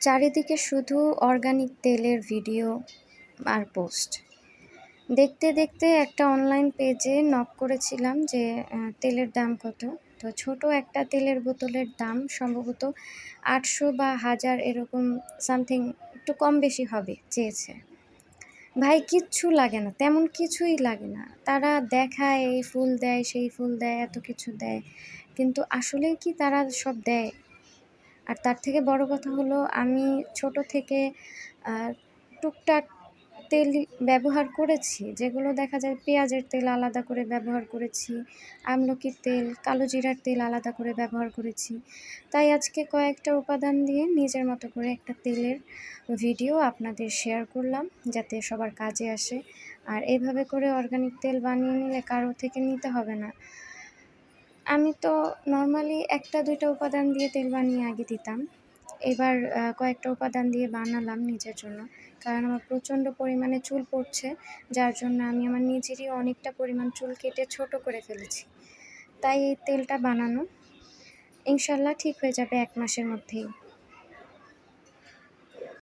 চারিদিকে শুধু অর্গানিক তেলের ভিডিও আর পোস্ট। দেখতে দেখতে একটা অনলাইন পেজে নক করেছিলাম যে তেলের দাম কত। তো ছোট একটা তেলের বোতলের দাম সম্ভবত ৮০০ বা ১০০০ এরকম সামথিং, একটু কম বেশি হবে চেয়েছে। ভাই কিচ্ছু লাগে না, তেমন কিছুই লাগে না। তারা দেখায় এই ফুল দেয়, সেই ফুল দেয়, এত কিছু দেয়, কিন্তু আসলেই কি তারা সব দেয়? আর তার থেকে বড় কথা হলো, আমি ছোট থেকে টুকটাক তেল ব্যবহার করেছি, যেগুলো দেখা যায় পেঁয়াজের তেল আলাদা করে ব্যবহার করেছি, আমলকির তেল, কালো জিরার তেল আলাদা করে ব্যবহার করেছি। তাই আজকে কয়েকটা উপাদান দিয়ে নিজের মতো করে একটা তেলের ভিডিও আপনাদের শেয়ার করলাম, যাতে সবার কাজে আসে। আর এভাবে করে অর্গানিক তেল বানিয়ে নিলে কারো থেকে নিতে হবে না। আমি তো নরমালি ১টা-২টা উপাদান দিয়ে তেল বানিয়ে আগে দিতাম। এবার কয়েকটা উপাদান দিয়ে বানালাম নিজের জন্য। কারণ আমার প্রচণ্ড পরিমাণে চুল পড়ছে, যার জন্য আমি আমার নিজেরই অনেকটা পরিমাণ চুল কেটে ছোট করে ফেলেছি। তাই এই তেলটা বানানো। ইনশাআল্লাহ ঠিক হয়ে যাবে ১ মাসের মধ্যেই।